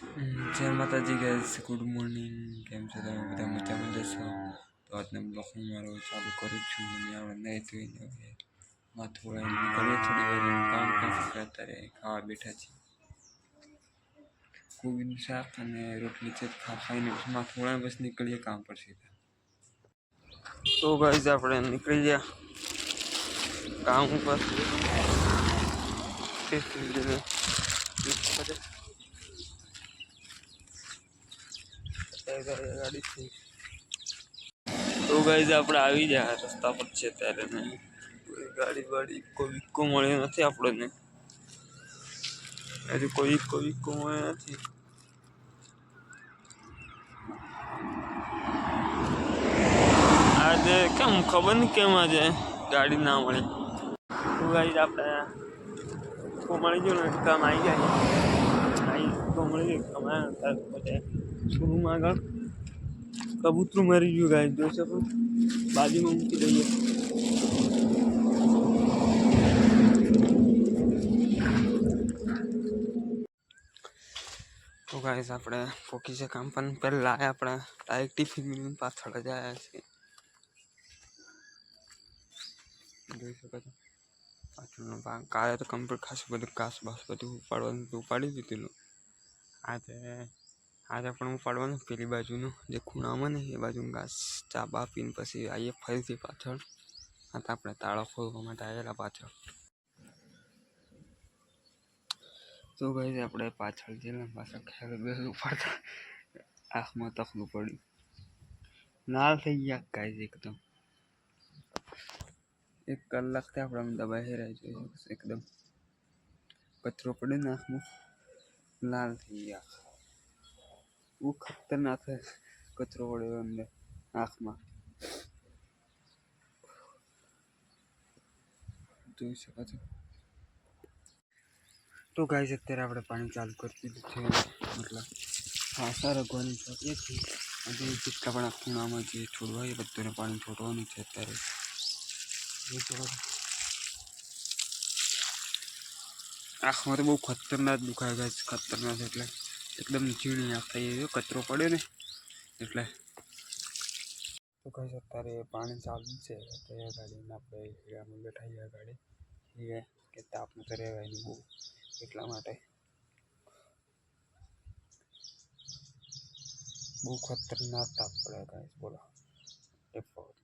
जय माता जी guys, good morning. કેમ છો તમે બધા? મજામાં જશો તો આજના બ્લોગ હું મારો ચાલુ કરું છું અને આપણે નહીં ધોઈને હવે માથું વળાઈને નીકળીએ થોડી વાર કામ કરશે. અત્યારે ખાવા બેઠા છીએ. કોબીનું શાક અને રોટલી છે. ખાઈને માથું વળાઈને બસ નીકળીએ કામ પર સીધા. તો ગાઈસ આપણે નીકળી ગયા કામ ઉપર. ગાડી થઈ. તો ગાઈસ આપણે આવી ગયા રસ્તા પર છે ત્યારે ને ગાડી વાડી કોઈ વિકો મળે નથી આપણને. હજુ કોઈ વિકો મળે નથી. આજે કેમ ખબર નહીં કેમ આજે ગાડી ના મળી. તો ગાઈસ આપણે તો મળી ગયું ને કામ આવી ગયા. તો મળી ગયું અમારે શોરૂમ આગળ કબૂતરું મરી ગયું ગાય જોઈ શકો. બાજુમાં મૂકી દઈએ. તો ગાઈસ આપણે પોકી છે કામ પણ પહેલા આપણે ડાયરેક્ટ ટિફિન પાછળ જ આવ્યા છીએ. જોઈ શકો છો પાછળનો ભાગ. કાલે તો કમ્પ્લીટ ખાસું બધું ઘાસ બાસ બધું ઉપાડવાનું ઉપાડી દીધેલું. આજે પણ ઉપાડવાનું પેલી બાજુનું જે ખૂણામાં ને એ બાજુ ઘાસ ચા બા પીને પછી આવીએ ફરીથી પાછળ. આ તો આપણે તાળો ખોલવા માટે આવેલા પાછળ. તો ગાઈસ આપણે પાછળ જઈને પાછળ ખેર બેસું ઉપાડતા આંખમાં તકલું પડ્યું. લાલ થઈ ગયા ગાઈસ એકદમ. 1 કલાકથી આપણે દબાઈ હેરાઈ જોઈએ એકદમ કચરો પડે ને આંખમાં લાલ થઈ ગયા. બહુ ખતરનાક કચરો પડ્યો અંદર આંખમાં. જોઈ શકો છો. તો ગાઈસ અત્યારે આપણે પાણી ચાલુ કરી દીધું છે. મતલબ ખાસા રગવાની છે. આજે જેટલા પણ ખૂણામાં જે છોડવા એ બધાને પાણી છોડવાનું છે અત્યારે. આંખમાં તો બહુ ખતરનાક દુખાય ગાઈસ. ખતરનાક એટલે એકદમ ઝીણી આંખ થઈ ગઈ. કચરો પડ્યો ને એટલે. તો ગાઈસ અત્યારે પાણી ચાલુ છે. અત્યારે ગાડીને આપણે હીરામાં બેઠાઈએ ગાડી કે તાપમાં તો રહેવાય નહીં બહુ એટલા માટે. બહુ ખતરનાક તાપ પડે ગાઈસ બોલો.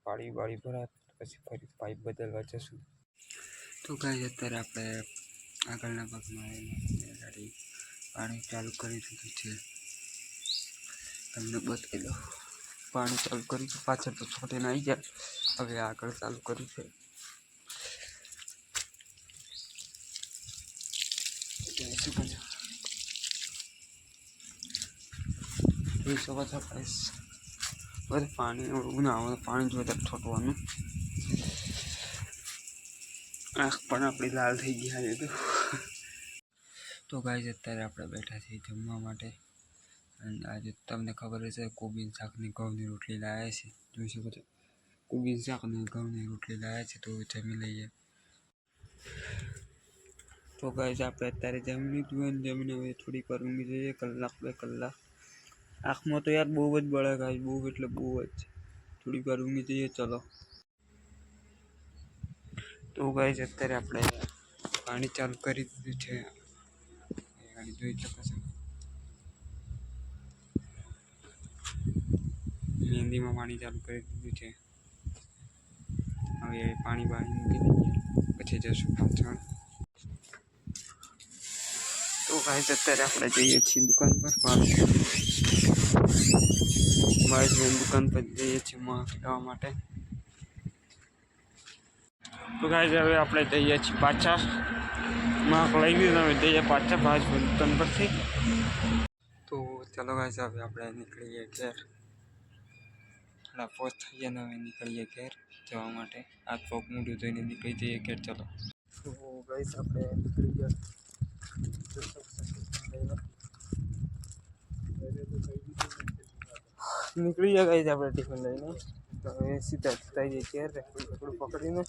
પાણી વાળી ભરાય પછી ફરી પાઇપ બદલવા જશું. તો ગાઈસ અત્યારે આપણે આગળના ભાગમાં ગાડી પાણી ચાલુ કરી દીધું છે. તમને બતાવી દો. પાણી ચાલુ કરી પાછળ તો છોટીને આવી જાય. હવે આગળ ચાલુ કર્યું છે. જોઈ શકો છો ગાઈસ. બધું પાણી ઉનાળામાં પાણી જોઈએ ત્યારે છોટવાનું. આંખ પણ આપણી લાલ થઈ ગયા છે. તો ગાઈસ અત્યારે આપણે બેઠા છીએ જમવા માટે. અને આજે તમને ખબર હશે કોબીન શાકની ઘઉંની રોટલી લાવ્યા છે. જોઈ શકો છો કોબીન શાકની ઘઉંની રોટલી લાવ્યા છે. તો જમી લઈએ. તો ગાઈસ આપણે અત્યારે જમી લીધું અને જમીને હવે થોડીક વાર ઊંઘી જઈએ 1 કલાક 2 કલાક. આંખમાં તો યાર બહુ જ બળે ગાઈસ. બહુ એટલે બહુ જ. થોડીક વાર ઊંઘી જઈએ ચલો. તો ગાઈસ અત્યારે આપણે પાણી ચાલુ કરી દીધું છે. ગાડી જોઈ શકો છો. મહેંદીમાં પાણી ચાલુ કરી દીધું છે. હવે પાણી મૂકી દઈએ પછી જશું પાછળ. તો ગાઈસ અત્યારે આપણે જઈએ છીએ દુકાન પર. ભાઈ દુકાન પર જઈએ છીએ માં લેવા માટે. તો ગાઈસ હવે આપણે જઈએ છીએ પાછા. માં લઈ લીધું હવે જઈએ પાછા ભાઈ દુકાન પરથી. તો ચલો ગાઈસ હવે આપણે નીકળીએ ઘેર. પોસ્ટ થઈએ ને હવે નીકળીએ ઘેર જવા માટે. હાથ પગ મોઢું ધોઈને નીકળી જઈએ ઘેર ચલો. તો ગાઈસ આપણે નીકળી ગયા. નીકળી ગયા ગાઈસ આપણે ટિફિન લઈને. તો હવે સીધા થઈ જઈએ ઘેર રખડું પકડીને.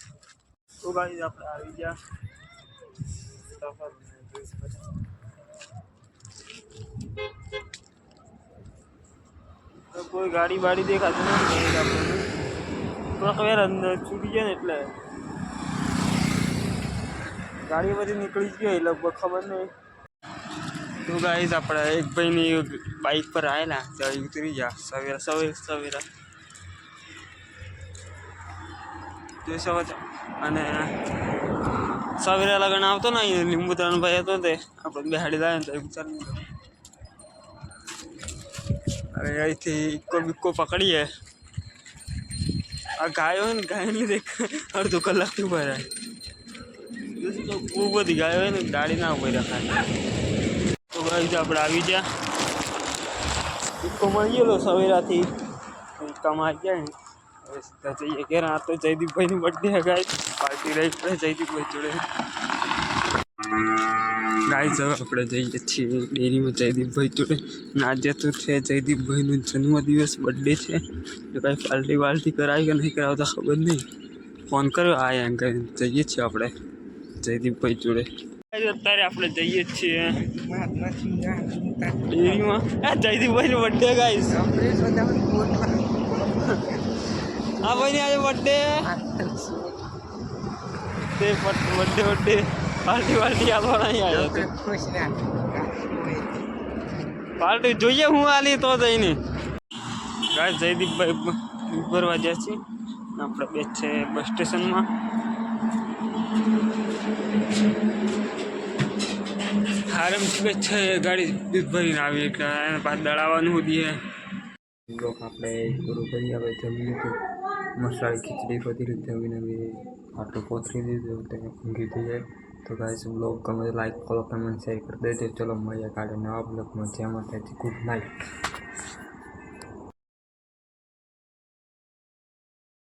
તો ગાઈસ આપણે આવી ગયા. કોઈ ગાડી બાડી દેખાતું નથી આપણને. થોડાક વાર અંદર છૂટી જાય ને એટલે ગાડી બધી નીકળી જ ગઈ લગભગ, ખબર નહીં. તો ગાઈઝ આપણે એક ભાઈની બાઇક પર આવેલા ત્યાં ઉતરી ગયા સવેરા જોઈ શકો છો. અને સવેરા લગન આવતો ને અહીં લીંબુતરાનો ભાઈ હતો તે આપણે બેહાડી લાવે ને તો વિચારી અરે અહીંથી ઇક્કો બિક્કો પકડીએ. આ ગાયો હોય ને ગાયને દેખ અડધો કલાકથી ઉભા રહે. બહુ બધી ગાયો હોય ને ગાડી ના ઉભી રખાય. તો ગાઈઝ આપણે આવી ગયા, ઇક્કો મળી ગયેલો સવેરાથી કમાઈ ગયા ને. હવે સીધા જઈએ કે આ તો જયદીપભાઈની બર્થડે ગાઈઝ, પાર્ટી રહી પડે જયદીપભાઈ જોડે. ગાઈઝ હવે આપણે જઈએ છીએ ડેરીમાં જયદીપભાઈ જોડે. આજે તો છે જયદીપભાઈનો જન્મદિવસ, બર્થડે છે. તો કાંઈ પાર્ટી કરાવી કે નહીં કરાવતા ખબર નહીં. ફોન કર્યો આ એમ કરીને જઈએ છીએ આપણે જયદીપભાઈ જોડે. અત્યારે આપણે જઈએ છીએ ડેરીમાં. જયદીપભાઈનો બર્થડે ગાઈઝ, હા ભાઈની આજે બર્થડે તે બર્થડે પાર્ટી આપવા નહીં આવ્યો હતો. પાર્ટી જોઈએ હું આલી તો જઈને. ગાઈઝ જયદીપભાઈ ભરવા જાય છે, આપણે બે છે બસ સ્ટેશનમાં. આરામથી બે છે ગાડી દૂધ ભરીને આવી એટલે એને પાછ દળાવવાનું હોતી. લોક આપણે પૂરું કરી આવે જમી લીધું, મસાલી ખીચડી બધી રીતે જમીને આવી આટલું પોતરી દીધું તો ઊંઘી થઈ જાય. તો ગાઈસ બ્લોગ ગમે લાઈક ફોલો કમેન્ટ શેર કરી દેજો. ચલો મળીએ કાલે નવા બ્લોગમાં. જ્યાં માટે ગુડ નાઇટ.